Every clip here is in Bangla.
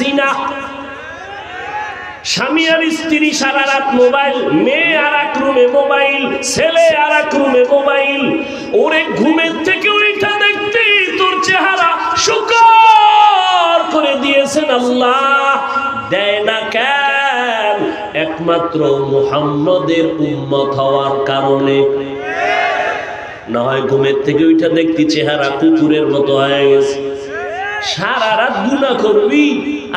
জিনা। স্বামী আর স্ত্রী সারা রাত মোবাইল, মেয়ে আর এক রুমে মোবাইল, ছেলে আর এক রুমে মোবাইল। ওরে ঘুমের থেকে ওইটা দেখতে তোর চেহারা শুকর করে দিয়েছেন আল্লাহ। দেয় না কেন? একমাত্র মুহাম্মদের উম্মত হওয়ার কারণে। না হয় ঘুমের থেকে ওইটা দেখতে চেহারা কুকুরের মতো হয়ে গেছে। সারা রাত গুনাহ করবি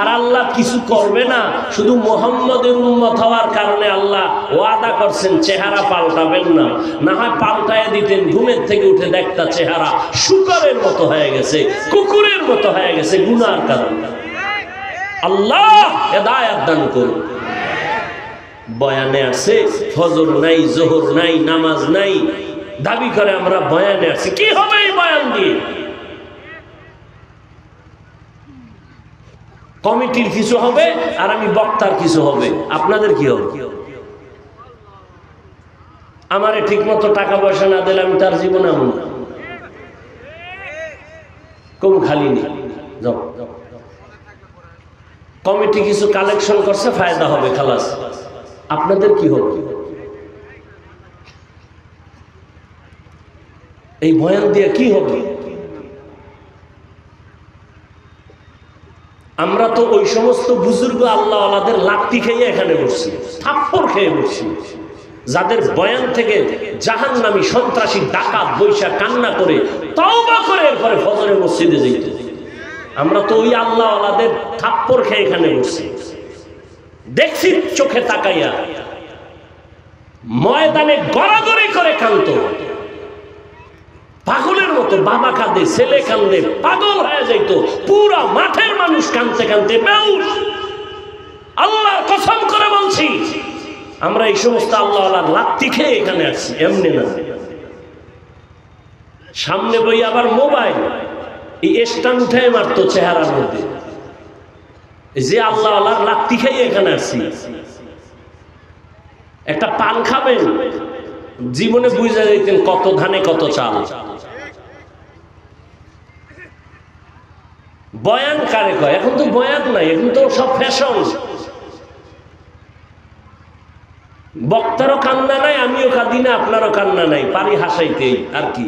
আর আল্লাহ কিছু করবে না, শুধু মুহাম্মদের উম্মত হওয়ার কারণে আল্লাহ ওয়াদা করছেন চেহারা পাল্টাবেন না। না হয় পাল্টায় দিতেন, ঘুমের থেকে উঠে দেখতা চেহারা শুকরের মতো হয়ে গেছে, কুকুরের মতো হয়ে গেছে গুনার কারণে। আল্লাহ হেদায়েত দান করুন। বয়ানে আছে ফজর নাই, জোহর নাই, নামাজ নাই, দাবি করে আমরা বয়ানে আছি। কি হবে এই বয়ান দিয়ে? কমিটির কিছু হবে আর আমি বক্তার কিছু হবে। আপনাদের কি হবে? আমারে ঠিক মতো টাকা পয়সা না দিলে আমি তার জীবনে আমল কম খালি নেই। কমিটি কিছু কালেকশন করছে, ফায়দা হবে, খালাস। আপনাদের কি হবে? এই বয়ান দিয়ে কি হবে? আমরা তো ওই সমস্ত বুজুর্গ আল্লাহ আল্লাহদের লাত্তি খেয়ে এখানে বসছি, থাপ্পড় খেয়ে বসছি, যাদের বয়ান থেকে জাহান্নামী সন্ত্রাসী ডাকাত বৈশা কান্না করে তওবা করে এরপরে ফজরে মসজিদে যেত। আমরা তো ওই আল্লাহ আল্লাহদের থাপ্পড় খেয়ে এখানে বসছি। দেখছি চোখে তাকাইয়া ময়দানে গড়াগড়ি করে কাঁদত, পাগলের মতো। বাবা কাঁদে, ছেলে কাঁদে, পাগল হয়ে যাইত। পুরা মাঠের মানুষ কাঁদতে কাঁদতে বেহুশ। আল্লাহর কসম করে বলছি, আমরা এই সমস্ত আল্লাহ আল্লাহর লাত্তি খেয়ে এখানে আসছি, এমনি না। সামনে বই আবার মোবাইল, এই স্ট্যান্ড উঠে মারতো চেহারার মধ্যে। যে আল্লাহ আল্লাহর লাত্তি খেয়ে এখানে আসছি। একটা পান খাবেন, জীবনে বুঝা যাইতেন কত ধানে কত চাল। বয়ান কারে কয়? এখন তো বয়ান নাই, এখন তো সব ফ্যাশন। বক্তারও কান্না নাই, আমিও কাঁদি না, আপনারও কান্না নাই, পারি হাসাইতেই। আর কি?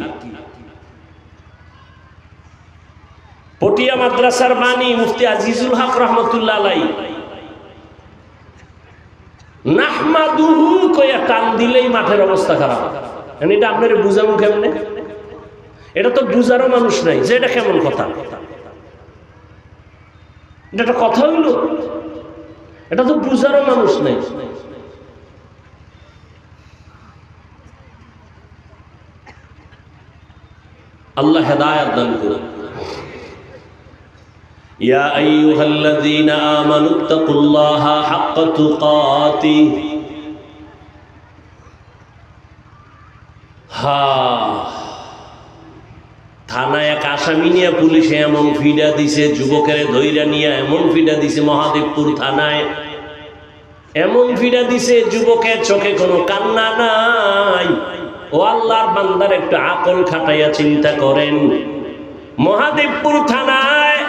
পটিয়া মাদ্রাসার বাণী মুফতি আজিজুল হক রহমতুল্লাহ আলাইহি নাহমাদুহু কইয়া টান দিলেই মাঠের অবস্থা খারাপ। এটা আপনার বুঝাবো কেমনে? এটা তো বুঝারও মানুষ নাই যে এটা কেমন কথা। এটা একটা কথা হইল? এটা তো বুঝারও মানুষ নাই। আল্লাহ হেদায়েত দান করুন। ইয়া আইয়ুহাল্লাযীনা আমানুত্তাকুল্লাহা হাক্কা তুকাতিহ। থানায় এক আসামি নিয়ে পুলিশে এমন ফিডা দিছে, যুবকের ধৈর্য নিয়ে এমন ফিডা দিছে মহাদেবপুর থানায়, এমন ফিডা দিছে যুবকের চোখে কোনো কান্না নাই। ও আল্লাহর বান্দার একটু আকল খাটাইয়া চিন্তা করেন। মহাদেবপুর থানায়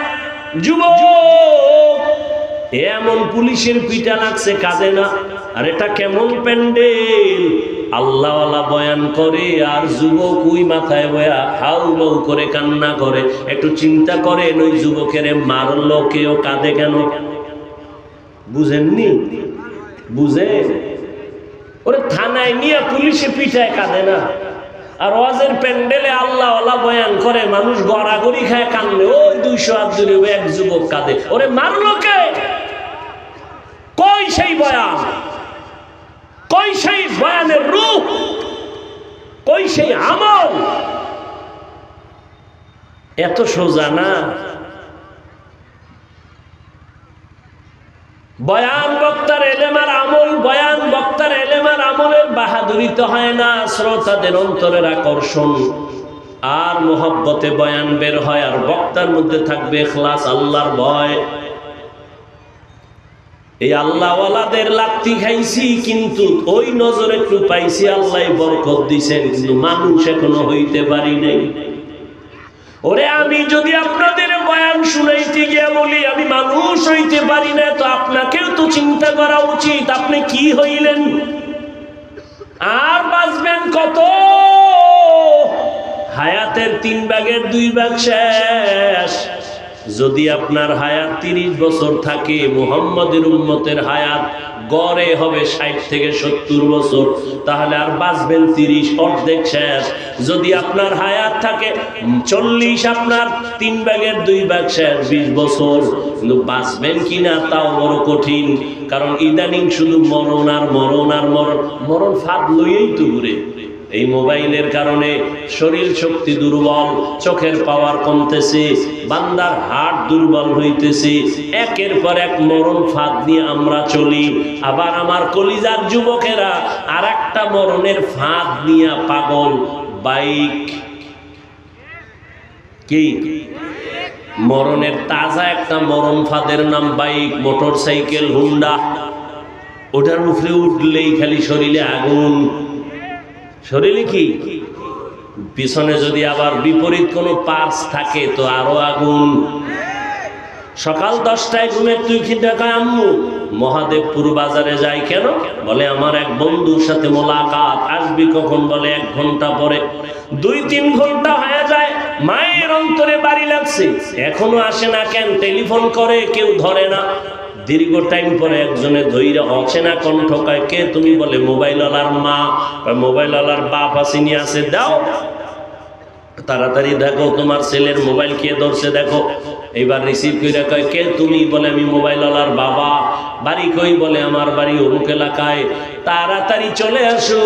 যুবক এমন পুলিশের পিটা লাগছে, কাঁদে না। আর এটা কেমন প্যান্ডেল! আল্লাহওয়ালা বয়ান করে আর যুবক ওই মাথায় বয়া হাউ মাউ করে কান্না করে। একটু চিন্তা করেন, ওই যুবকের মারলো কেউ, কাঁদে কেন? বুঝেননি? বুঝেন? ওরে থানায় নিয়ে পুলিশে পিঠায়, কাঁদে না। আর ওয়াজের প্যান্ডেলে আল্লাহওয়ালা বয়ান করে, মানুষ গড়াগড়ি খায় কান্দে। ওই 200 হাত দূরে এক যুবক কাঁদে। ওরে মারলো কে? কই সেই বয়ান? কই সেই বয়ানের রূপ? কই সেই আমল? এত সোজা না। বয়ান বক্তার এলেম আর আমল, বয়ান বক্তার এলেম আর আমলের বাহাদুরিতে হয় না, শ্রোতাদের অন্তরের আকর্ষণ আর মোহব্বতে বয়ান বের হয়। আর বক্তার মধ্যে থাকবে ইখলাস, আল্লাহর ভয়। এই আল্লাহওয়ালাদের লাত্তি খাইছি, কিন্তু ওই নজরে একটু পাইছি, আল্লাহ বরকত দিছেন, কিন্তু মানুষ এখনো হইতে পারি নাই। ওরে আমি যদি আপনাদের বয়ান শুনাইতে গিয়া বলি আমি মানুষ হইতে পারি না, তো আপনাকেও তো চিন্তা করা উচিত আপনি কি হইলেন, আর বাঁচবেন কত? হায়াতের 3 ভাগের 2 ভাগ শেষ। যদি আপনার হায়াত 30 বছর থাকে, মুহাম্মদের উম্মতের হায়াত গড়ে হবে 60 থেকে 70 বছর, তাহলে আর বাঁচবেন 30, অর্ধেক শেষ। যদি আপনার হায়াত থাকে 40, আপনার 3 ভাগের 2 ভাগ শেষ, 20 বছর। কিন্তু বাঁচবেন কিনা তাও বড় কঠিন, কারণ ইদানিং শুধু মরণ আর মরণ আর মরণ, মরণ ফাঁদ লইয়েই তো ঘুরে। এই মোবাইলের কারণে শরীর শক্তি দুর্বল, চোখের পাওয়ার কমতেছে, বান্দার হার্ট দুর্বল হইতেছে, একের পর এক মরণ ফাঁদ নিয়ে আমরা চলি। আবার আমার কলিজার যুবকেরা আর একটা মরণের ফাঁদ নিয়ে পাগল, বাইক। কি মরণের তাজা একটা মরণ ফাঁদের নাম বাইক, মোটর সাইকেল, হুন্ডা। ওটার উপরে উঠলেই খালি শরীরে আগুন। শরীরে কি পিছনে যদি আবার বিপরীত কোনো পার্স থাকে তো আরো আগুন। সকাল 10টায় ঘুমে তুই কি দেখায় আম্মু মহাদেবপুর বাজারে যাই কেন? বলে আমার এক বন্ধুর সাথে মোলাকাত, আসবি কখন? বলে 1 ঘন্টা পরে। 2-3 ঘন্টা হয়ে যায়, মায়ের অন্তরে বাড়ি লাগছে, এখনো আসে না কেন? টেলিফোন করে কেউ ধরে না। দীর্ঘ টাইম পরে একজনে ধৈর্য অচেনা কণ্ঠ কয়, কে তুমি? বলে মোবাইলওয়ালার মা। মোবাইলওয়ালার বাপ আসেনি, আছে, দাও তাড়াতাড়ি দেখো তোমার ছেলের মোবাইল কে ধরছে দেখো। এইবার রিসিভ করে কয়, কে তুমি? বলে আমি মোবাইলওয়ালার বাবা। বাড়ি কই? বলে আমার বাড়ি অমুক এলাকায়। তাড়াতাড়ি চলে আসো,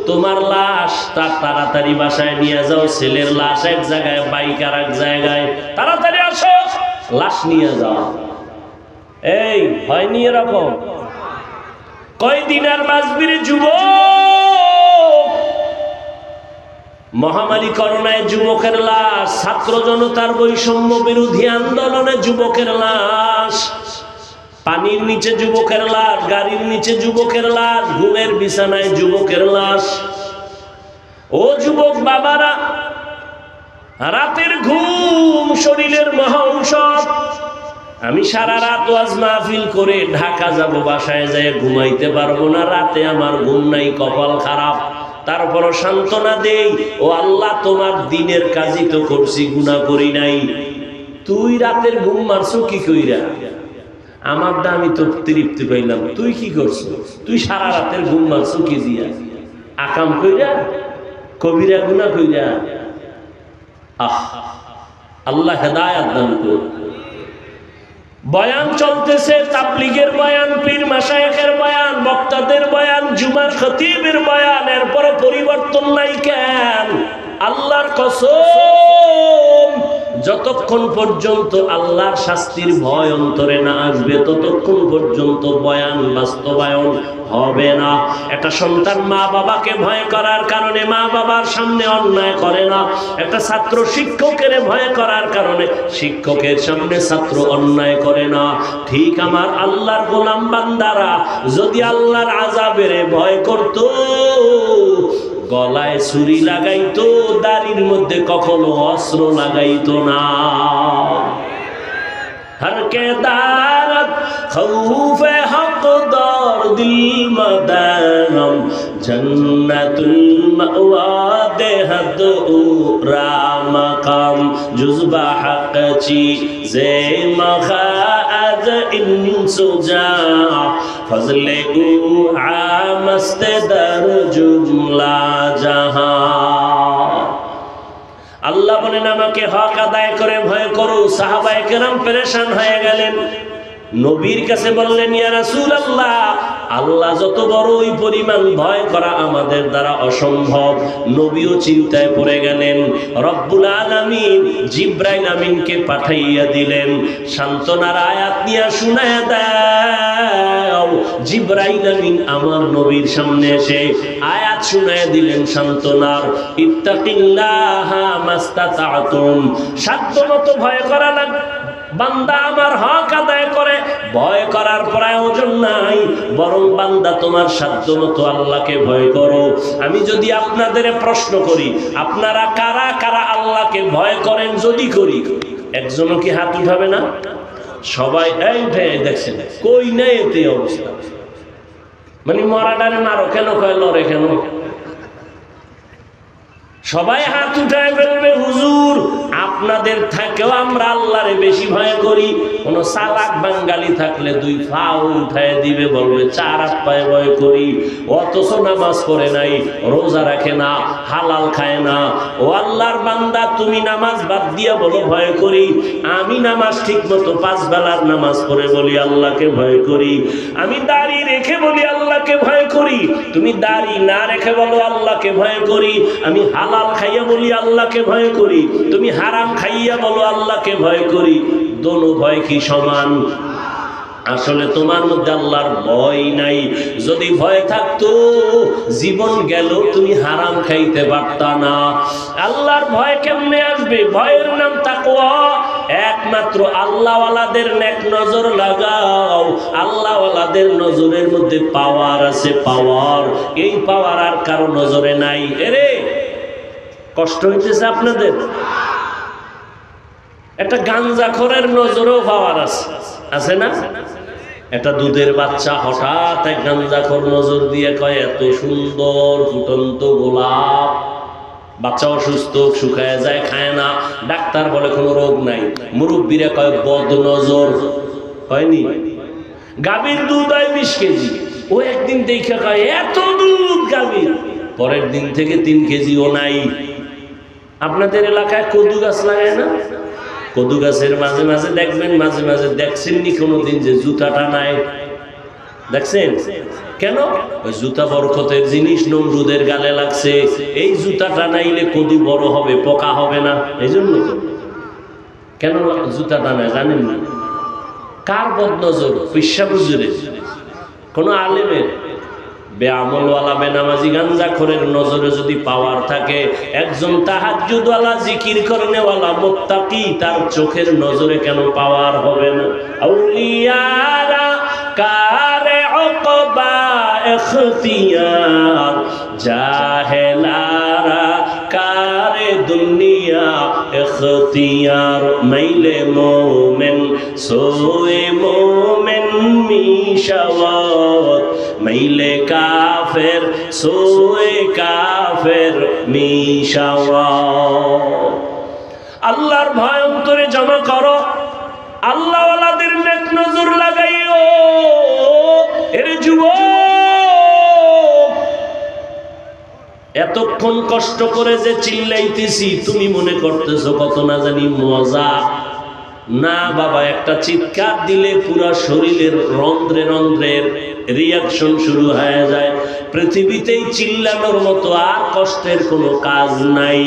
তোমার লাশ তার তাড়াতাড়ি বাসায় নিয়ে যাও, ছেলের লাশ এক জায়গায়, বাইক আর এক জায়গায়, তাড়াতাড়ি আসো, লাশ নিয়ে যাও। এই হয়নি এরকম? কয়দিন আর বাঁচবির যুবক? মহামারী করোনায় যুবকের লাশ, ছাত্র জনতার বৈষম্য বিরোধী আন্দোলনে যুবকের লাশ, পানির নিচে যুবকের লাশ, গাড়ির নিচে যুবকের লাশ, ঘুমের বিছানায় যুবকের লাশ। ও যুবক বাবারা, রাতের ঘুম শরীরের মহা ঔষধ। আমি সারা রাত ওয়াজ মাহফিল করে ঢাকা যাব, বাসায় যায় ঘুমাইতে পারবো না, রাতে আমার ঘুম নাই, কপাল খারাপ। তারপরও সান্ত্বনা দেই, ও আল্লাহ তোমার দিনের কাজই তো করছি, গুনাহ করি নাই। তুই রাতের ঘুম মারছো কি কইরা? আমার দা আমি তো তৃপ্তি পাইলাম, তুই কি করছো? তুই সারা রাতের ঘুম মারছো কি দিয়া? আকাম কইরা, কবিরা গুনাহ কইরা। আল্লাহ হেদায়েত দান করুন। বয়ান চলতেছে, তাবলীগের বয়ান, পীর মাশায়েখের বয়ান, বক্তাদের বয়ান, জুমার খতিবের বয়ান, এরপর পরিবর্তন নাই কেন? আল্লাহর কসম, যতক্ষণ পর্যন্ত আল্লাহর শাস্তির ভয় অন্তরে না আসবে ততক্ষণ পর্যন্ত বয়ান বাস্তবায়ন হবে না। একটা সন্তান মা বাবাকে ভয় করার কারণে মা বাবার সামনে অন্যায় করে না। একটা ছাত্র শিক্ষকের ভয় করার কারণে শিক্ষকের সামনে ছাত্র অন্যায় করে না। ঠিক আমার আল্লাহর গোলাম বান্দারা যদি আল্লাহর আযাবের ভয় করত, গলায় ছুরি লাগাইতো, দাড়ির মধ্যে কখনো অস্ত্র লাগাইতো না। हर के दारत खौफ हक दौर दिल मदाम जन्नतुल मअवा देहद उरा मकाम जुज़बा हक ची जे मखा आज इंसुजा फजले उ आमस्त दर जुमला जहां। আল্লাহ বলেন আমাকে হক আদায় করে ভয় করো। সাহাবায়ে কেরাম পেরেশান হয়ে গেলেন, নবীর কাছে বললেন, ইয়া রাসূলুল্লাহ, আল্লাহ যত বড় ওই পরিমাণ ভয় করা আমাদের দ্বারা অসম্ভব। নবীও চিন্তায় পড়ে গেলেন। রব্বুল আলামিন জিবরাইল আমিনকে পাঠাইয়া দিলেন, সান্ত্বনার আয়াত নিয়ে শুনায়া দাও। জিবরাইল আমিন আমার নবীর সামনে এসে আয়াত শুনায়া দিলেন সান্ত্বনার, ইত্তাকিল্লাহা মাস্তাতাতুম, সাধ্যমতো ভয় করা লাগবে। বান্দা আমার হক আদায় করে, ভয় করার প্রয়োজন প্রয়োজন নাই, বরং বান্দা তোমার সাধ্য মতো আল্লাহকে ভয় করো। আমি যদি আপনাদের প্রশ্ন করি, আপনারা কারা কারা আল্লাহকে ভয় করেন? যদি করি, একজনও কি হাত উঠাবে না? সবাই এই উঠে দেখছেন, কই নাই এতে অবস্থা। মানে মরাডারে মারো কেন, কয় লড়ে কেন? সবাই হাত উঠায় ফেলবে। হুজুর, আপনাদের থেকেও আমরা আল্লাহরে বেশি ভয় করি। কোন চালাক বাঙালি থাকলে দুই পাও উঠায় দিবে, বলবে চার হাত পায়ে ভয় করি। অথচ নামাজ পড়ে নাই, রোজা রাখে না, হালাল খায় না। ও আল্লাহর বান্দা, তুমি নামাজ বাদ দিয়া বলো ভয় করি। আমি নামাজ ঠিক মতো 5 বেলার নামাজ পড়ে বলি আল্লাহকে ভয় করি। আমি দাড়ি রেখে বলি আল্লাহকে ভয় করি। তুমি দাড়ি না রেখে বলো আল্লাহকে ভয় করি। আমি হালাল খাইয়া বলি আল্লাহকে ভয় করি। তুমি হারাম খাইয়া বলো আল্লাহকে ভয় করি। দোনো ভয় কি সমান? আসলে তোমার মধ্যে আল্লাহর ভয় নাই। যদি ভয় থাকতো, জীবন গেল তুমি হারাম খাইতে পারতা না। আল্লাহর ভয় কেমনে আসবে? ভয়ের নাম তাকওয়া। একমাত্র আল্লাহওয়ালাদের নেক নজর লাগাও। আল্লাহওয়ালাদের নজরের মধ্যে পাওয়ার আছে, পাওয়ার। এই পাওয়ার আর কারো নজরে নাই। এরে কষ্ট হইতেছে আপনাদের? একটা গাঞ্জাখোরের নজরেও পাওয়ার আছে, আছে না? একটা দুধের বাচ্চা হঠাৎ এক গাঞ্জাখোর নজর দিয়ে কয়, এত সুন্দর ফুটন্ত গোলাপ। বাচ্চা অসুস্থ, শুকায় যায়, খায় না। ডাক্তার বলে কোনো রোগ নাই। মুরব্বীরা কয় বদ নজর। হয়নি? গাভীর দুধ হয় 20 কেজি। ও একদিন দেখে কয় এত দুধ গাভীর। পরের দিন থেকে 3 কেজিও নাই। আপনাদের এলাকায় কদু গাছ লাগায় না? কদু গাছের মাঝে মাঝে দেখবেন, মাঝে মাঝে দেখছেননি কোনোদিন যে জুতাটা নাই? দেখছেন কেন? ওই জুতা বরকতের জিনিস, নমরুদের গালে লাগছে। এই জুতাটা নাইলে কদু বড় হবে, পোকা হবে না। এই জন্য তো কেন জুতাটা নাই জানেন না? কার বদনজর? পিসা হুজুরের, কোন আলেমের? বেআমলওয়ালা বেনামাজি গাঞ্জাখোরের নজরে যদি পাওয়ার থাকে, একজন তাহাজ্জুদওয়ালা জিকির করেনেওয়ালা মুত্তাকি, তার চোখের নজরে কেন পাওয়ার হবে না? আউলিয়ারা কারে উকবা ইখতিয়ার, জাহেলারা কারে দুনিয়া ইখতিয়ার। মাইলে মোমেন সোয়ে মোমেন মিশাওয়াত, মাইলে কাফের সোয়ে কাফের মিশাওয়াত। আল্লাহর ভয় অন্তরে জমা করো। আল্লাহওয়ালাদের নেক নজর লাগাইও। এর যুবক, এতক্ষণ কষ্ট করে যে চিল্লাইতেছি, তুমি মনে করতেছো কত না জানি মজা। না বাবা, একটা চিৎকার দিলে পুরা শরীরের রন্ধ্রে রন্ধ্রের রিয়াকশন শুরু হয়ে যায়। পৃথিবীতেই চিল্লানোর মতো আর কষ্টের কোনো কাজ নাই।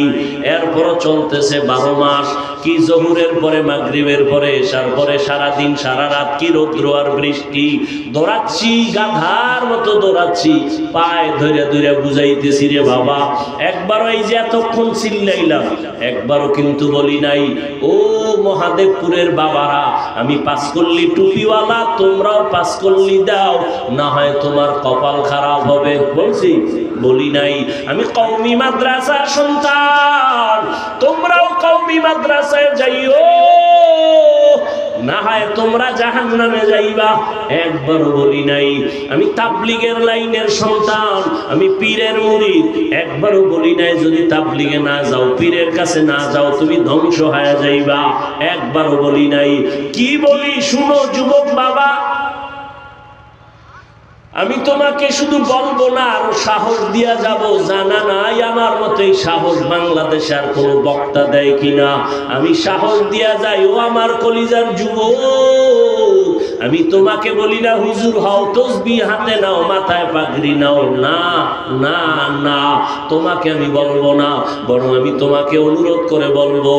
এরপরও চলতেছে 12 মাস। কি জহুরের পরে, মাগরিবের পরে, এশার পরে, সারাদিন সারা রাত কি রৌদ্র আর বৃষ্টি। দৌড়াচ্ছি, গাধার মতো দৌড়াচ্ছি, পায়ে ধরে ধরে বুঝাইতেছি রে বাবা। একবারও এই যে এতক্ষণ চিল্লাইলাম, একবারও কিন্তু বলি নাই ও মহাদেবপুরের বাবারা, আমি 5 কল্লি টুপিওয়ালা, তোমরাও 5 কল্লি দাও, না হয় তোমার কপাল খারাপ হবে। বলছি? বলি নাই। আমি কওমি মাদ্রাসার সন্তান, তোমরাও কওমি মাদ্রাসায় যাইও, না হয় তোমরা জাহান্নামে যাইবা। একবারও বলি নাই। আমি তাবলীগের লাইনের সন্তান, আমি পীরের মুরিদ, একবারও বলি নাই যদি তাবলীগে না যাও, পীরের কাছে না যাও, তুমি ধ্বংস হয়ে যাইবা। একবারও বলি নাই। কি বলি শুনো যুবক বাবা, আমি তোমাকে শুধু বলবো না, আরো সাহস দিয়া যাব। জানা নাই আমার মতোই সাহস বাংলাদেশে আর কোনো বক্তা দেয় কিনা। আমি সাহস দিয়া যাই। ও আমার কলিজার যুবক, আমি তোমাকে বলি না হুজুর হও, তসবিহ হাতে নাও, মাথায় পাগড়ি নাও। না না না, তোমাকে আমি বলবো না, বরং আমি তোমাকে অনুরোধ করে বলবো,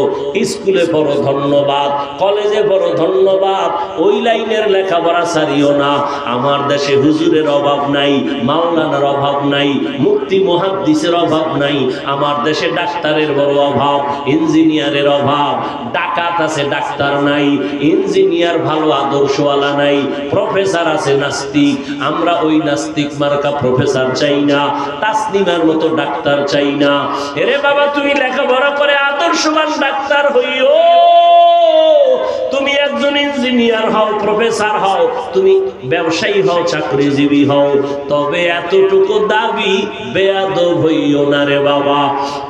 স্কুলে পড়ো ধন্যবাদ, কলেজে পড়ো ধন্যবাদ, ওই লাইনের লেখাপড়া ছাড়িও না। আমার দেশে হুজুরের অভাব নাই, মাওলানার অভাব নাই, মুফতি মুহাদ্দিসের অভাব নাই। আমার দেশে ডাক্তারের বড় অভাব, ইঞ্জিনিয়ারের অভাব। ডাকাত আছে, ডাক্তার নাই। ইঞ্জিনিয়ার ভালো আদর্শওয়ালা নাই, প্রফেসর আছে নাস্তিক। আমরা ওই নাস্তিক মার্কা প্রফেসর চাই না, তাসনিমার মতো ডাক্তার চাই না। এরে বাবা, তুমি লেখাপড়া করে আদর্শবান ডাক্তার হইও, তুমি একজন ইঞ্জিনিয়ার হও, প্রফেসর হও, তুমি ব্যবসায়ী হও, চাকরিজীবী হও, তবে এতটুকু দাবি বেয়াদব হইও না রে বাবা।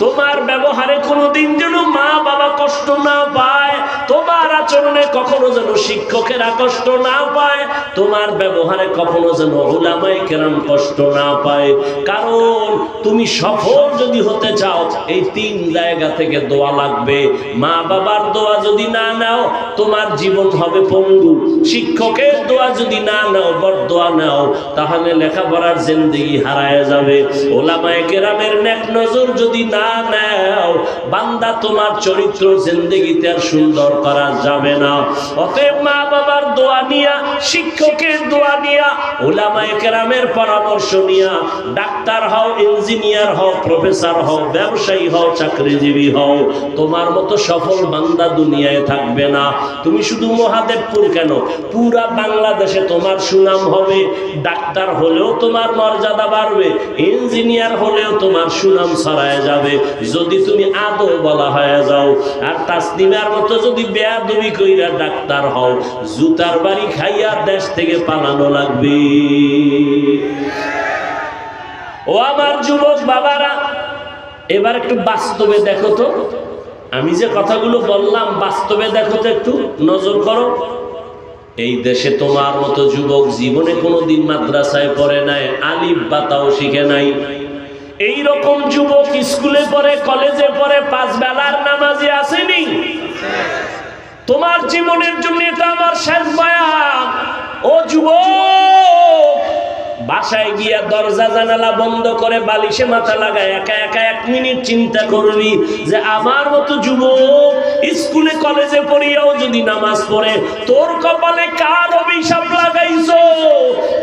তোমার ব্যবহারে কোনোদিন যেন মা বাবা কষ্ট না পায়, তোমার আচরণে কখনো যেন শিক্ষকেরা কষ্ট না পায়, তোমার ব্যবহারে কখনো যেন উলামায়ে কেরাম কষ্ট না পায়। কারণ তুমি সফল যদি হতে চাও, এই 3 জায়গা থেকে দোয়া লাগবে। মা বাবার দোয়া যদি না নাও, তোমার জীবন হবে পঙ্গু। শিক্ষকের দোয়া যদি না নাও, বরদোয়া নাও, তাহলে লেখাপড়ার জিন্দেগি হারায় যাবে। উলামায়ে কেরামের নেক নজর যদি না নাও, বান্দা তোমার চরিত্র জিন্দেগিতে আর সুন্দর করা যাবে না। অতএব মা বাবার দোয়া নিয়া, শিক্ষকের দোয়া নিয়া, উলামায়ে কেরামের পরামর্শ নিয়া ডাক্তার হও, ইঞ্জিনিয়ার হও, প্রফেসর হও, ব্যবসায়ী হও, চাকরিজীবী হও। তোমার মতো সফল বান্দা দুনিয়ায় থাকবে না। তুমি শুধু মহাদেবপুর কেন, পুরা বাংলাদেশে তোমার সুনাম হবে। ডাক্তার হলেও তোমার মর্যাদা বাড়বে, ইঞ্জিনিয়ার হলেও তোমার সুনাম ছড়ায় যাবে যদি তুমি আদৌ বলা হয়ে যাও। আর তাসনিমার মতো যদি বেয়াদবি কইরা ডাক্তার হও, জুতার বাড়ি খাইয়া দেশ থেকে পালানো লাগবে। ও আমার যুবক বাবারা, এবার একটু বাস্তবে দেখো তো, আমি যে কথাগুলো বললাম বাস্তবে দেখো তো, একটু নজর করো। এই দেশে তোমার মতো যুবক জীবনে কোনোদিন মাদ্রাসায় পড়ে নাই, আলিফ বা তাও শিখে নাই। এই রকম যুবক স্কুলে পড়ে, কলেজে পড়ে, 5 বেলার নামাজি আসেনি। তোমার জীবনের জন্য এটা আমার শেষ বয়ান। ও যুবক, বাসায় গিয়া দরজা জানালা বন্ধ করে বালিশে মাথা লাগায় একা একা 1 মিনিট চিন্তা করবি যে আমার মতো যুবক স্কুলে কলেজে পড়িয়াও যদি নামাজ পড়ে, তোর কপালে কার অভিশাপ লাগাইছো,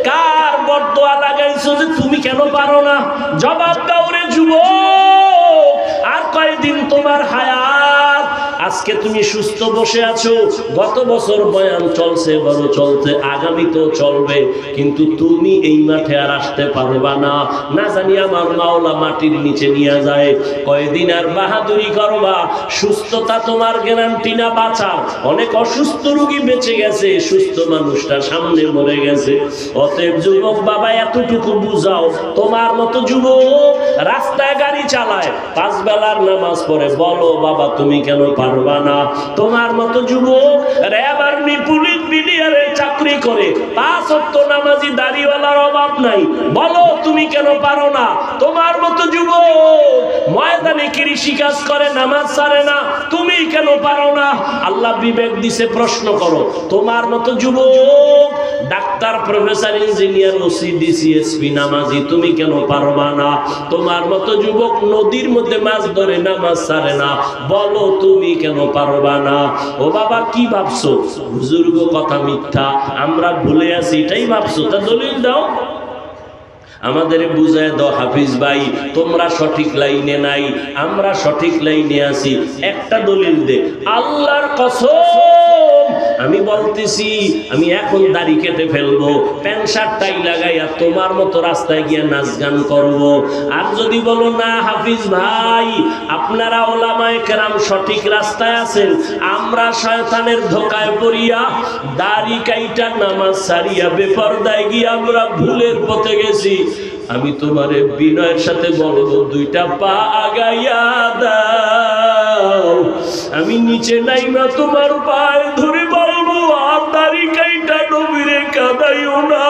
কার বরদোয়া লাগাইছো যে তুমি কেন পারো না? জবাব দাও রে যুবক। আর কয়দিন তোমার হায়াত? আজকে তুমি সুস্থ বসে আছো, গত বছর বয়ান চলছে, বড় চলছে, আগামীতেও চলবে, কিন্তু তুমি এই মাঠে আর আসতে পারবা না। না জানি আমার মাওলা মাটির নিচে নিয়ে যায় কয়দিন আর বাহাদুরি করবা। সুস্থতা তোমার গ্যারান্টি না বাঁচার। অনেক অসুস্থ রোগী বেঁচে গেছে, সুস্থ মানুষটা সামনে মরে গেছে। অতএব যুবক বাবা, এতটুকু বুঝাও, তোমার মতো যুবক রাস্তায় গাড়ি চালায়, 5 বেলার নামাজ পড়ে, বলো বাবা তুমি কেন পারবা না? তোমার মতো যুবক র্যাব আর্মি পুলিশ বিডিআরে চাকরি করে, 5 ওয়াক্ত নামাজি দাড়িওয়ালার অভাব নাই, বলো তুমি কেন পারো না? তোমার মতো যুবক ময়দানে কৃষি কাজ করে, নামাজ ছাড়ে না, তুমি কেন পারো না? আল্লাহ বিবেক দিছে, প্রশ্ন করো। তোমার মতো যুবক doctor, professor, engineer, OC, DC, SP নামাজি, তুমি কেন পারবা না? তোমার মতো যুবক নদীর মধ্যে মাছ ধরে, নামাজ ছাড়ে না, বলো তুমি কেন পারবা না? ও বাবা, কি ভাবছো বুজুর্গ কথা মিথ্যা, আমরা ভুলে আছি এটাই ভাবছো? তা দলিল দাও, আমাদের বুঝায় দাও। হাফিজ ভাই, তোমরা সঠিক লাইনে নাই, আমরা সঠিক লাইনে আছি, একটা দলিল দে। আল্লাহর কসম আমি বলতেছি, আমি এখন দাড়ি কেটে ফেলবো, প্যান্ট শার্ট টাই লাগাইয়া তোমার মতো রাস্তায় গিয়ে নাচ গান করবো। আর যদি বলো না হাফিজ ভাই, আপনারা ওলামায়ে কেরাম সঠিক রাস্তায় আছেন, আমরা শয়তানের ধোকায় পড়িয়া দাড়ি কাইটা নামাজ সারিয়া বেপরদায় গিয়ে আমরা ভুলের পথে গেছি, আমি তোমারে বিনয়ের সাথে বলবো, 2টা পা আগাইয়া দাও। আমি নিচে নাইমা তোমার পায়ে ধরে বলবো, আর দাড়ি কাইটা নবীরে কাঁদাইও না,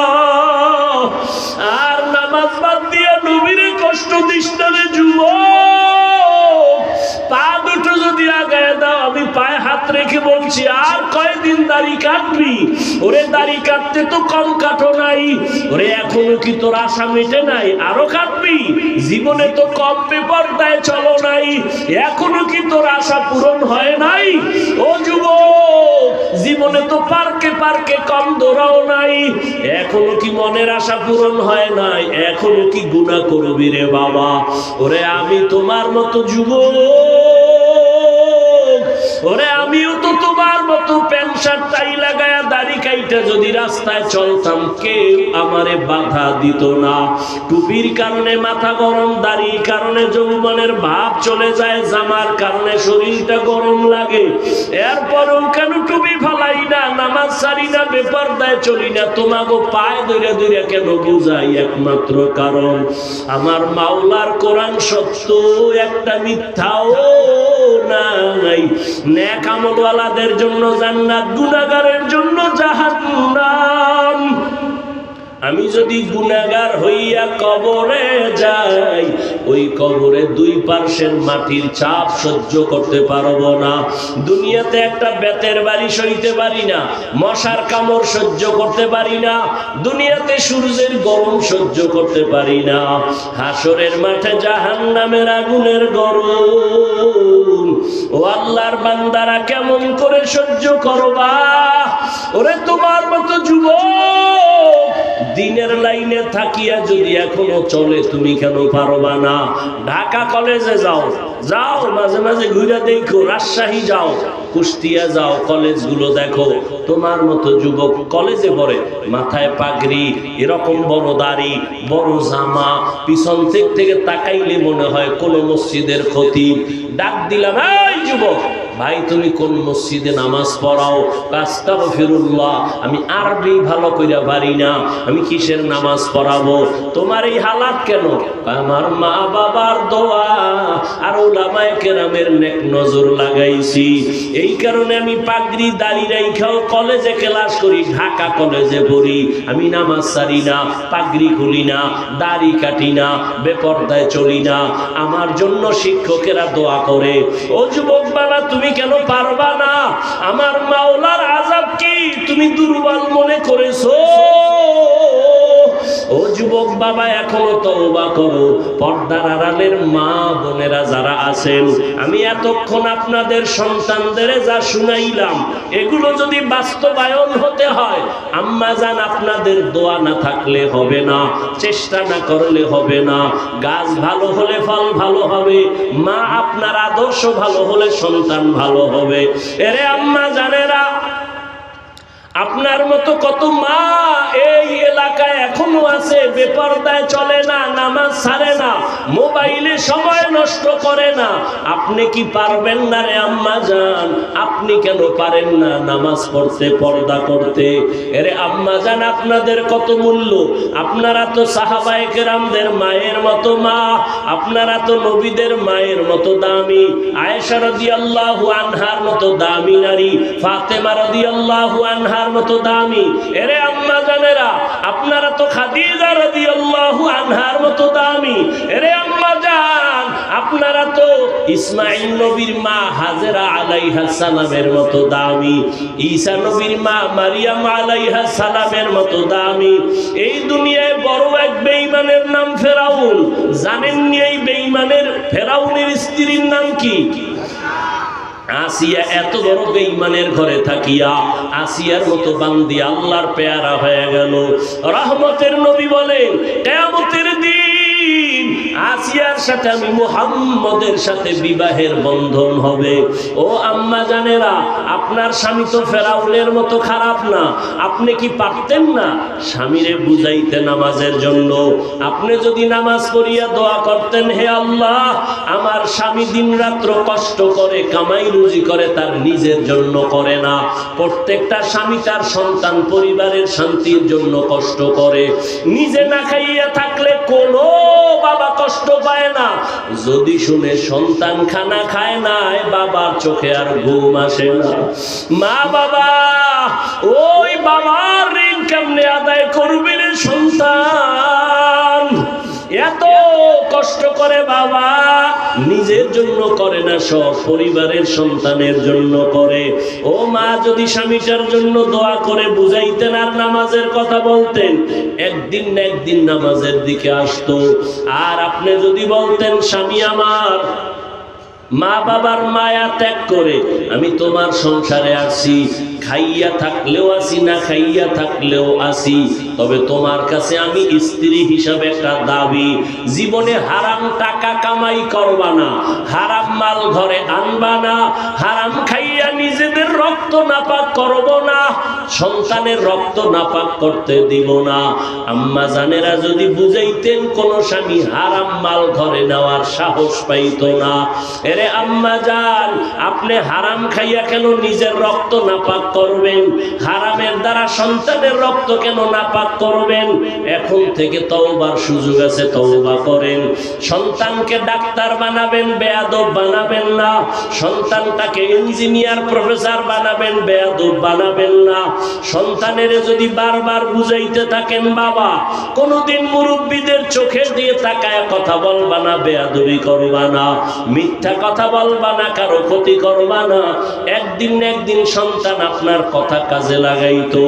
আর নামাজ বাদ দিয়া নবীরে কষ্ট দিস না রে যুবক। পা দুটো যদি আগায় দাও, আমি পায়ে হাত রেখে বলছি, আর কয়দিন দাড়ি কাটবি? ওরে দাড়ি কাটতে তো কম কাটো নাই, ওরে এখনো কি তোর আশা মেটে নাই? আরো কাটবি? জীবনে তো কম বেপরদায় চলো নাই, এখনো কি তোর আশা পূরণ হয় নাই? ও যুবক, জীবনে তো পার্কে পার্কে কম দৌড়াও নাই, এখনো কি মনের আশা পূরণ হয় নাই? এখনো কি গুনাহ করবি রে বাবা? ওরে আমি তোমার মতো যুবক, ওরে আমিও তো তোমার মতো প্যান্ট সংসার টাই লাগায়া দাড়ি কাইটা যদি রাস্তায় চলতাম কেউ আমারে বাধা দিত না। টুপির কারণে মাথা গরম, দাড়ির কারণে যৌবনের ভাব চলে যায়, জামার কারণে শরীরটা গরম লাগে, এরপরও কেন টুপি ফালাই না, নামাজ ছাড়ি না, বেপরদায় চলি না, তোমাকে পায়ে ধরে ধরে কেন বুঝাই? একমাত্র কারণ আমার মাওলার কোরআন সত্য, একটা মিথ্যাও নাই। নেক আমলওয়ালাদের জন্য জান্নাত, গুনাহগারের জন্য জাহান্নাম। আমি যদি গুনাহগার হইয়া কবরে যাই, ওই কবরে দুই পার্শ্বের মাটির চাপ সহ্য করতে পারবো না। দুনিয়াতে একটা বেতের বাড়ি সইতে পারি না, মশার কামড় সহ্য করতে পারি না, দুনিয়াতে সূর্যের গরম সহ্য করতে পারি না। হাসরের মাঠে জাহান্নামের আগুনের গরম, ও আল্লাহর বান্দারা কেমন করে সহ্য করবা? ওরে তোমার মতো যুবক দিনের লাইনে থাকিয়া যদি এখনো চলে, তুমি কেন পারবা না? ঢাকা কলেজে যাও, যাও মাঝে মাঝে ঘুরে দেখো, রাজশাহী যাও, কুষ্টিয়া যাও, কলেজগুলো দেখো, তোমার মতো যুবক কলেজে পড়ে, মাথায় পাগড়ি, এরকম বড় দাড়ি, বড় জামা, পিছন থেকে তাকাইলে মনে হয় কোন মসজিদের খতিব। ডাক দিলাম, এই যুবক ভাই তুমি কোন মসজিদে নামাজ পড়াও? আস্তাগফিরুল্লাহ, আমি আরবি ভালো কইরা পারি না, আমি কিসের নামাজ পড়াবো? তোমার এই হালাত কেন? আমার মা বাবার দোয়া আর উলামায়ে কেরামের নেক নজর লাগাইছি, এই কারণে আমি পাগড়ি দাড়ি রাইখাও কলেজে ক্লাস করি, ঢাকা কলেজে পড়ি, আমি নামাজ ছাড়ি না, পাগড়ি খুলি না, দাড়ি কাটি না, বেপরদায় চলি না, আমার জন্য শিক্ষকেরা দোয়া করে। ও যুবক বাবা তুমি কেন পারবা না? আমার মাওলার আযাব কি তুমি দুর্বল মনে করেছো? ও যুবক বাবা এখনো তওবা করো। পর্দার আড়ালের মা বোনেরা যারা আছেন, আমি এতক্ষণ আপনাদের সন্তানদের যা শুনাইলাম, এগুলো যদি বাস্তবায়ন হতে হয়, আম্মা জান আপনাদের দোয়া না থাকলে হবে না, চেষ্টা না করলে হবে না। গাছ ভালো হলে ফল ভালো হবে, মা আপনার আদর্শ ভালো হলে সন্তান ভালো হবে। এরে আম্মা জানেরা, আপনার মতো কত মা এই এলাকায় এখনো আছে, বেপরদায় চলে না, নামাজ ছাড়ে না, মোবাইলে সময় নষ্ট করে না। আপনি কি পারবেন না রে আম্মা জান? আপনি কেন পারেন না নামাজ পড়তে, পর্দা করতে? এরে আম্মা জান আপনাদের কত মূল্য, আপনারা তো সাহাবায়ে কেরামদের মায়ের মতো মা, আপনারা তো নবীদের মায়ের মতো দামি, আয়েশা রাদিয়াল্লাহু আনহার মতো দামি নারী, ফাতেমা রাদিয়াল্লাহু আনহার মতো দামি। এরে আম্মা জানেরা, আপনারা তো খাদিজা রাদিয়াল্লাহু আনহার মতো দামি। এরে আম্মা জান, আপনারা তো ইসমাঈল নবীর মা হাজেরা আলাইহাস সালামের মতো দামি, ঈসা নবীর মা মারিয়াম আলাইহাস সালামের মতো দামি। এই দুনিয়ায় বড় এক বেঈমানের নাম ফেরাউন। জানেননি এই বেঈমানের ফেরাউনের স্ত্রীর নাম কি? আসিয়া। এত বড় বেঈমানের ঘরে থাকিয়া আসিয়ার মতো বান্দি আল্লাহর পেয়ারা হয়ে গেল। রহমতের নবী বলেন, কিয়ামতের দিন আসিয়ার সাথে আমি মুহাম্মদের সাথে বিবাহের বন্ধন হবে। ও আম্মা জানেরা, আপনার স্বামী তো ফেরাউনের মতো খারাপ না। আপনি কি পারতেন না স্বামীরে বুঝাইতে নামাজের জন্য? আপনি যদি নামাজ পড়িয়া দোয়া করতেন, হে আল্লাহ আমার স্বামী দিন রাত্র কষ্ট করে কামাই রুজি করে, তার নিজের জন্য করে না। প্রত্যেকটা স্বামী তার সন্তান পরিবারের শান্তির জন্য কষ্ট করে। নিজে না খাইয়া থাকলে কোনো বাবা কষ্ট পায় না। যদি শুনে সন্তান খানা খায় না, বাবার চোখে আর ঘুম আসে না। মা বাবা, ওই বাবার ঋণ কেমনে আদায় করবে রে সন্তান? এত কষ্ট করে বাবা, নিজের জন্য করে না, সব পরিবারের সন্তানের জন্য করে। ও মা, যদি স্বামীটার জন্য দোয়া করে বুঝাইতেন আর নামাজের কথা বলতেন, একদিন না একদিন নামাজের দিকে আসতো। আর আপনি যদি বলতেন, স্বামী আমার মা বাবার মায়া ত্যাগ করে আমি তোমার সংসারে আসছি, খাইয়া থাকলেও আসি, না খাইয়া থাকলেও আসি, তবে তোমার কাছে আমি স্ত্রী হিসাবে একটা দাবি, জীবনে হারাম টাকা কামাই করবা না, হারাম মাল ঘরে আনবা না, হারাম খাইয়া নিজেদের রক্ত নাপাক করব না, সন্তানের রক্ত নাপাক করতে দিব না। আম্মা জানেরা যদি বুঝাইতেন, কোন স্বামী হারাম মাল ঘরে নেওয়ার সাহস পাইতো না। এরে আম্মা জান, আপনি হারাম খাইয়া কেন নিজের রক্ত নাপাক করবেন? হারামের দ্বারা সন্তানের রক্ত কেন নাপাক করবেন? এখন থেকে তওবার সুযোগ আছে, তওবা করেন। সন্তানকে ডাক্তার বানাবেন, বেয়াদব বানাবেন না। সন্তানটাকে ইঞ্জিনিয়ার প্রফেসর বানাবেন, বেয়াদব বানাবেন না। সন্তানের যদি বারবার বুঝাইতে থাকেন, বাবা কোনদিন মুরব্বীদের চোখে দিয়ে তাকায় কথা বলবা না, বেয়াদবি করবা না, মিথ্যা কথা বলবা না, কারো ক্ষতি করবা না, একদিন না একদিন সন্তান আপনার কথা কাজে লাগাইতো।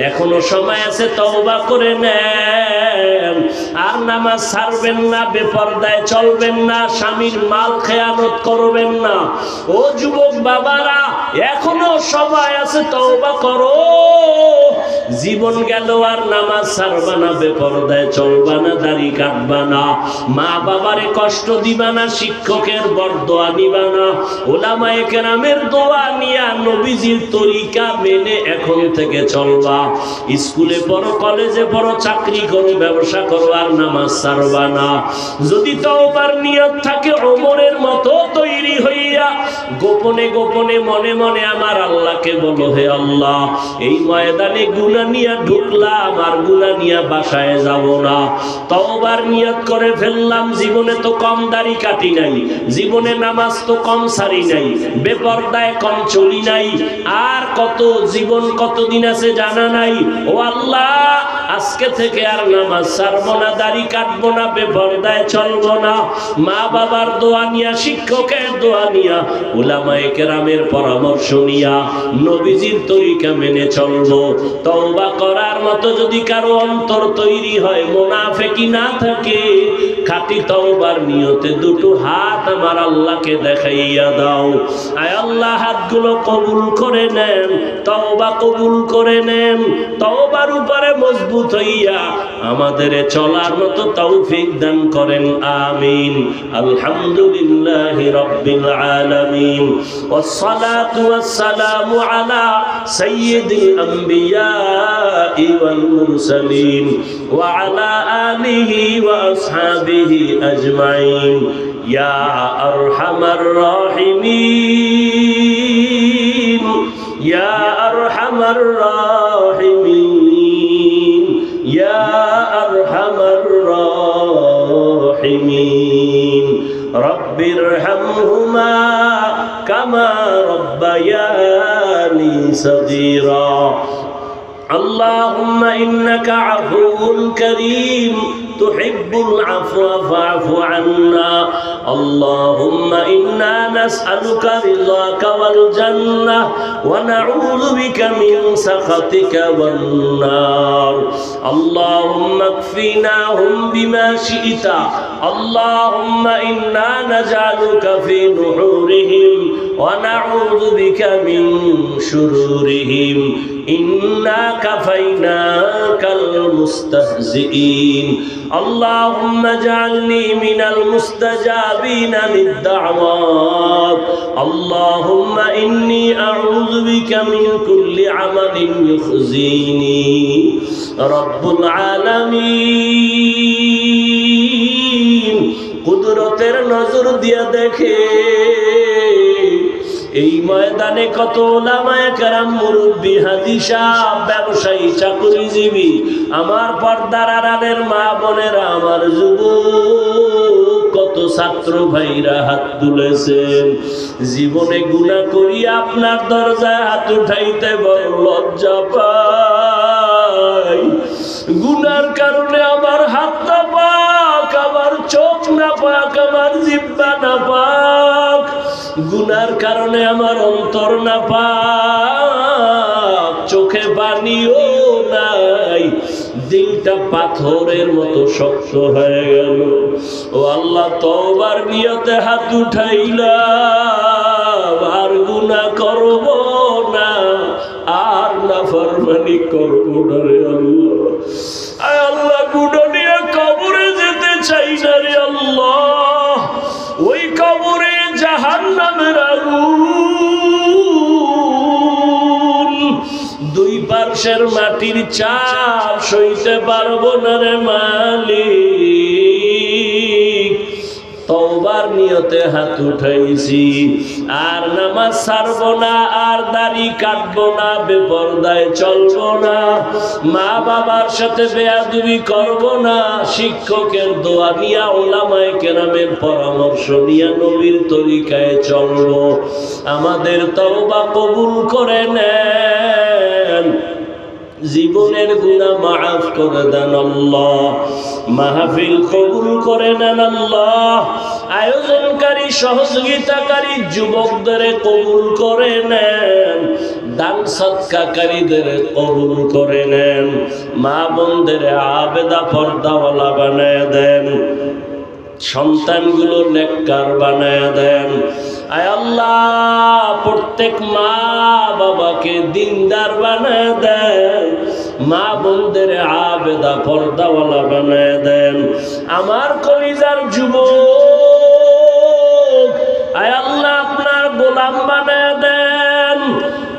এখনো সময় আছে, তওবা করে নেন। আর নামাজ ছাড়বেন না, বেপরদায় চলবেন না, স্বামীর মাল খেয়ানত করবেন না। ও যুবক বাবারা, এখনো সময় আছে, তওবা করো। জীবন গেল আর নামাজ ছাড়বা না, বেপরদায় চলবা না, দাড়ি কাটবা না, মা বাবারে কষ্ট দিবা না, শিক্ষকের বরদোয়া নিবা না, ওলামায়ে কেরামের দোয়া নিয়া নবীজির তরিকা মেনে এখন থেকে চলবা। স্কুলে পড়ো, কলেজে পড়ো, চাকরি করো, ব্যবসা করো, আর নামাজ ছাড়বা না। যদি তওবার নিয়ত থাকে ওমরের মতো তৈরি হইয়া গোপনে গোপনে মনে মনে আমার আল্লাহকে বলো, হে আল্লাহ, এই ময়দানে গুনাহ নিয়া ঢুকলাম, আর গুনাহ নিয়া বাসায় যাব না। তওবার নিয়ত করে ফেললাম, জীবনে তো কম দাড়ি কাটি নাই, জীবনে নামাজ তো কম সারি নাই, বেপরদায় কম চলি নাই, আর কত জীবন কতদিন আছে জানা নাই। ও আল্লাহ, আজকে থেকে আর নামাজ ছাড়বো না, দাড়ি কাটবো না, বেপরদায় চলবো না। মা বাবার দোয়া নিয়া, শিক্ষকের দোয়া নিয়া, উলামায়ে কেরামের পরামর্শ নিয়া নবীজির তরিকা মেনে চলবো। তওবা করার মতো যদি কারো অন্তর তৈরি হয়, মুনাফিকি না থাকে, খাঁটি তওবার নিয়তে দুটো হাত আমার আল্লাহকে দেখাইয়া দাও। আয় আল্লাহ, হাতগুলো কবুল করে নেন, তওবা কবুল করে নেন। তওবার উপরে মজবুত হইয়া আমাদের চলার মতো তৌফিক দান করেন, আমিন। আলহামদুলিল্লাহি রাব্বিল আলামিন, ওয়াসসালাতু ওয়াসসালামু আলা সাইয়্যিদিল আম্বিয়া ওয়াল মুরসালিন ওয়া আলা আলিহি ওয়া আসহাবিহি আজমাইন। ইয়া আরহামার রাহিমিন, ইয়া আরহামার রাহিমিন, ইয়া আরহামার রাহিমিন। রব্বিরহামহুমা কামা রব্বায়ানি সগীরা। اللهم إنك عفو كريم تحب العفو فاعف عنا. اللهم إنا نسألك رضاك والجنة ونعوذ بك من سخطك والنار. اللهم اكفناهم بما شئت. اللهم إنا نجعلك في نحورهم ونعوذ بك من شرورهم. إنا كفيناك المستهزئين. اللهم اجعلني من المستجابين للدعوات. اللهم إني أعوذ بك من كل عمل يخزيني. رب العالمين কুদরতের নজর দিয়া দেখে এই ময়দানে কত ওলামায়ে কেরাম, মুরব্বী, হাজী সাহেব, ব্যবসায়ী, চাকরিজীবী, আমার পর্দার আড়ালের মা বোনেরা, আমার যুবক, কত ছাত্র ভাইরা হাত তুলেছেন। জীবনে গুনাহ করি আপনার দরজায় হাত উঠাইতে বড় লজ্জা পাই। গুনার কারণে আমার হাত না পাক, আমার চোখ না পাক, আমার জিহ্বা না পাক। গুনার কারণে আমার অন্তর না পাক, চোখে পানিও নাই, দিলটা পাথরের মতো শক্ত হয়ে গেল। ও আল্লাহ, তওবার নিয়তে হাত উঠাইলাম, আর গুনাহ করব না, নাফরমানি করব না রে আল্লাহ। আয় আল্লাহ গুনাহ নিয়ে কবরে যেতে চাই না রে আল্লাহ। ওই কবরে জাহান্নামের আগুন, দুই পার্শ্বের মাটির চাপ সইতে পারবো না রে মালিক। তওবার নিয়তে হাত উঠাইছি, আর নামাজ ছাড়বো না, আর দাড়ি কাটবো না, বেপরদায় চলবো না, মা বাবার সাথে বেয়াদবি করবো না, শিক্ষকের দোয়া নিয়া উলামায়ে কেরামের পরামর্শ নিয়া নবীর তরিকায় চলবো। আমাদের তওবা কবুল করে নেন, জীবনের গুনাহ মাফ করে দেন আল্লাহ, মাহফিল কবুল করে নেন আল্লাহ, আয়োজনকারী সহযোগিতাকারী যুবকদের কবুল করে নেন, দান সদকাকারীদের কবুল করে নেন, মা বোনদের আবেদা পর্দাওয়ালা বানায় দেন, সন্তানগুলো নেককার বানায় দেন। আয় আল্লাহ প্রত্যেক মা বাবাকে দিনদার বানায় দেন, মা বোনদের আবেদা পর্দাওয়ালা বানায় দেন। আমার কলিজার যুবক আয় আল্লাহ আপনার গোলাম বানায় দেন।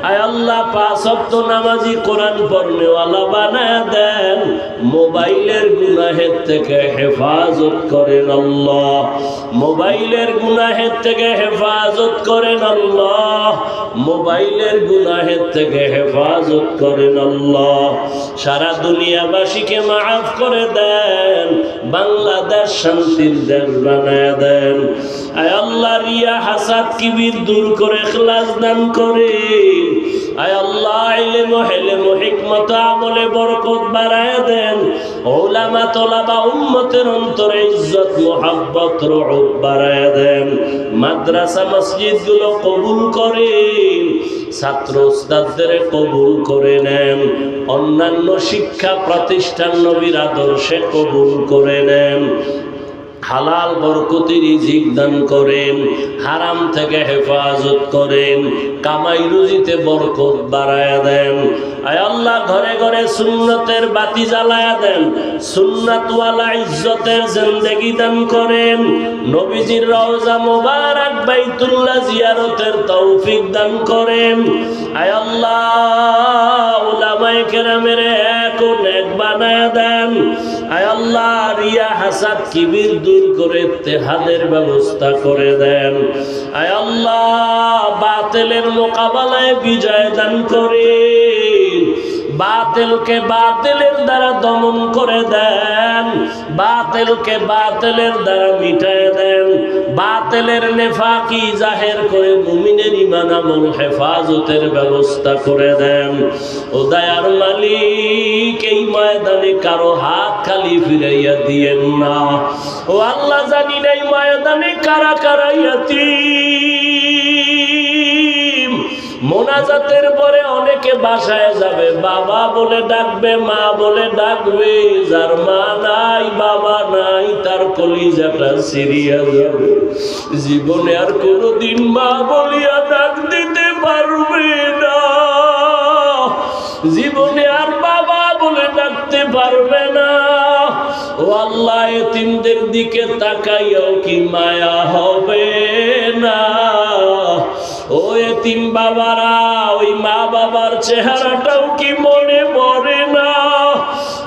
আয় আল্লাহ পাঁচ ওয়াক্ত নামাজি, কোরআন পড়নেওয়ালা বানায় দেন। মোবাইলের গুনাহের থেকে হেফাজত করেন আল্লাহ, মোবাইলের গুনাহের থেকে হেফাজত করেন আল্লাহ, মোবাইলের গুনাহের থেকে হেফাজত করেন আল্লাহ। সারা দুনিয়াবাসীকে মাফ করে দেন, বাংলাদেশ শান্তির দেশ বানায় দেন। আয় আল্লাহ রিয়া হাসাদ কিবির দূর করে ইখলাস দান করেন। আয় আল্লাহ ইলম ও হিলম ও হিকমত আমলে বরকত বাড়ায় দেন। উলামা তোলাবা উম্মতের অন্তরে ইজ্জত মুহাব্বত রুহ বাড়ায় দেন। মাদ্রাসা মসজিদ গুলো কবুল করেন, ছাত্র উস্তাদদের কবুল করে নেন, অন্যান্য শিক্ষা প্রতিষ্ঠান নবীর আদর্শে কবুল করে নেন। হালাল বরকতি রিজিক দান করেন, হারাম থেকে হেফাজত করেন, কামাই রুজিতে বরকত বাড়ায়া দেন। আয় আল্লাহ ঘরে ঘরে সুন্নতের বাতি জ্বালায়া দেন, সুন্নাতওয়ালা ইজ্জতের জিন্দেগি দান করেন। নবীজির রওজা মোবারক বাইতুল্লাহ জিয়ারতের তৌফিক দান করেন। আয় আল্লাহ উলামায়ে কেরামের এক ও নেক বানায়া দেন। আয় আল্লাহ রিয়া হাসাদ কিবির দূর করে ইত্তেহাদের ব্যবস্থা করে দেন। আয় আল্লাহ বাতিলের মোকাবেলায় বিজয় দান করেন, বাতিলকে বাতিলের দ্বারা দমন করে দেন, বাতিলকে বাতিলের দ্বারা মিটায় দেন, বাতিলের নেফাকি জাহের করে মুমিনের ঈমান আমল হেফাজতের ব্যবস্থা করে দেন। ও দয়ার মালিক এই ময়দানে কারো হাত খালি ফিরাইয়া দিয়েন না। ও আল্লাহ জানি না এই ময়দানে কারা কারা ইয়াতীম, মোনাজাতের পরে অনেকে বাসায় যাবে, বাবা বলে ডাকবে, মা বলে ডাকবে, যার মা নাই বাবা নাই তার কলিজাটা সিরিয়া যাবে, জীবনে আর কোনোদিন মা বলিয়া ডাক দিতে পারবে না, জীবনে আর বাবা বলে ডাকতে পারবে না। ও আল্লাহ এতিমদের দিকে তাকাইয়াও কি মায়া হবে না? ও এতিম বাবারা, ওই মা বাবার চেহারাটাও কি মনে পড়ে না?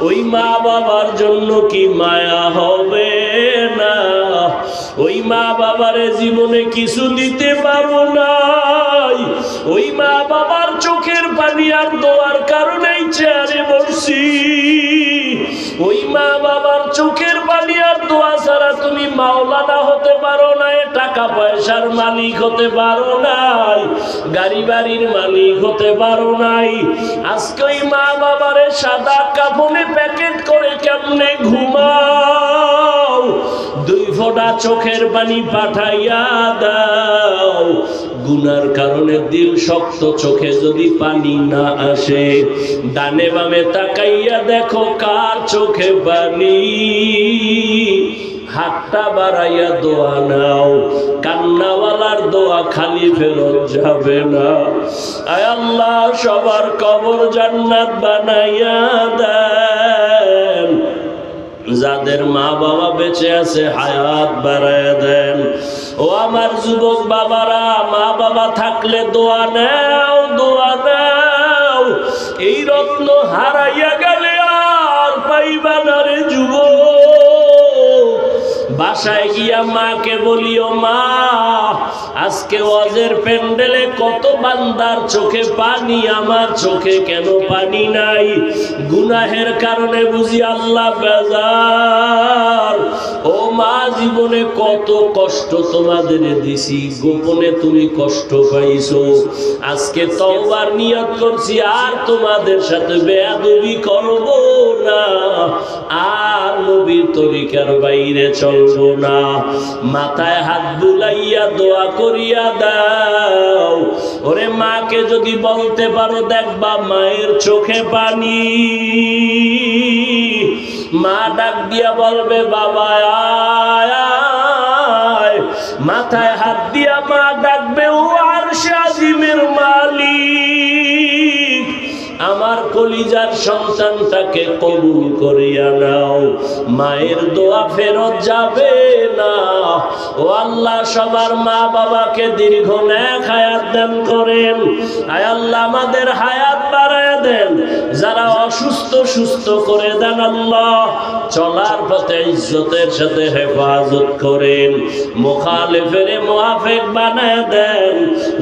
ওই মা বাবার জন্য কি মায়া হবে না? ওই মা বাবারে জীবনে কিছু দিতে পারো নাই, ওই মা বাবার চোখের পানি আর দোয়ার কারণেই চেয়ারে বসছি, ওই মা বাবার চোখের পানি আর দোয়া ছাড়া তুমি মাওলানা হতে পারো নাই, টাকা পয়সার মালিক হতে পারো নাই, গাড়ি বাড়ির মালিক হতে পারো নাই। আজকে ওই মা বাবারে সাদা কাফনে প্যাকেট করে কেমনে ঘুমাও, দুই ফোঁটা চোখের পানি পাঠাইয়া দাও। গুনার কারণে দিল শক্ত, চোখে যদি পানি না আসে, ডানে বামে তাকাইয়া দেখো কার চোখে পানি। হাতটা বাড়াইয়া দোয়া নাও, কান্নাওয়ালার দোয়া খালি ফেরত যাবে না। আয় আল্লাহ, সবার কবর জান্নাত বানাইয়া দেন। যাদের মা বাবা বেঁচে আছে হায়াত বাড়ায় দেন। ও আমার যুবক বাবারা, মা বাবা থাকলে দোয়া নাও, দোয়া নাও। এই রত্ন হারাইয়া গেলে আর পাইবা না রে যুবক। বাসায় গিয়া মাকে বলিও, মা আজকে ওয়াজের প্যান্ডেলে কত বান্দার চোখে পানি, আমার চোখে কেন পানি নাই? গুনাহের কারণে বুঝি আল্লাহ বেজার। ও মা, জীবনে কত কষ্ট তোমাদের দিছি, গোপনে তুমি কষ্ট পাইছো। আজকে তওবার নিয়ত করছি, আর তোমাদের সাথে বেয়াদবি করব না, আর নবীর তরিকার বাইরে চলবো না। মাথায় হাত বুলাইয়া দোয়া করিয়া দাও। ওরে মাকে যদি বলতে পারো, দেখবা মায়ের চোখে পানি। মা ডাক দিয়া বলবে, বাবা আয় আয়। মাথায় হাত দিয়া মা ডাকবে, ও আরশে আজিমের মালিক, আমার কলিজার সন্তানটাকে কবুল করিয়া নাও। মায়ের দোয়া ফেরত যাবে না। ও আল্লাহ, সবার মা বাবাকে দীর্ঘ নেক হায়াত দান করেন। আয় আল্লাহ, আমাদের হায়াত বাড়ায় দেন। যারা অসুস্থ সুস্থ করে দেন আল্লাহ। চলার পথে ইজ্জতের সাথে হেফাজত করেন। মুখালিফের মুআফিক বানায় দেন।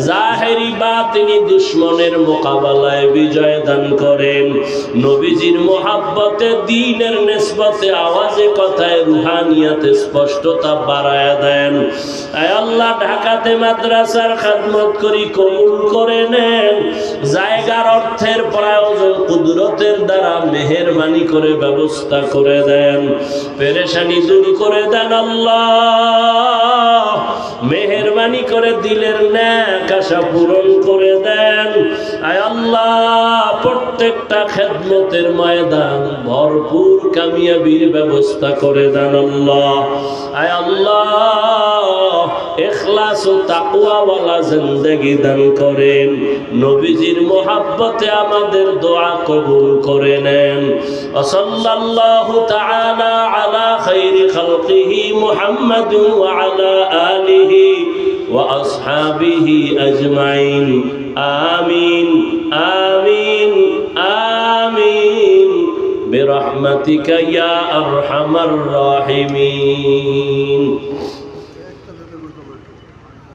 জাহেরি বাতিনি দুশমনের মোকাবেলায় বিজয় দান করেন। নবীজির মোহাব্বতে, দ্বীনের নিসবতে, আওয়াজে কথায় রুহানিয়াতে স্পষ্টতা বাড়ায় দেন। আয় আল্লাহ, ঢাকাতে মাদ্রাসার খেদমত করি, কবুল করে নেন। জায়গার অর্থের প্রয়োজন কুদরতের দ্বারা মেহেরবানি করে ব্যবস্থা করে দেন। পেরেশানি দূর করে দেন আল্লাহ। মেহেরবানি করে দিলের নেক আশা পূরণ করে দেন। আয় আল্লাহ, প্রত্যেকটা খেদমতের ময়দান ভরপুর কামিয়াবির ব্যবস্থা করে দেন আল্লাহ। আয় আল্লাহ, ইখলাস ও তাকওয়া ওয়ালা জিন্দেগি দান করেন। নবীজির মোহাব্বতে আমাদের দোয়া কবুল করে নেন। সাল্লাল্লাহু তাআলা আলা খাইরি খালকিহি মুহাম্মাদ ওয়া আলা আলিহি ওয়া আসহাবিহি আজমাইন। আমিন আমিন আমিন বিরহমাতিকা ইয়া আরহামার রাহিমিন।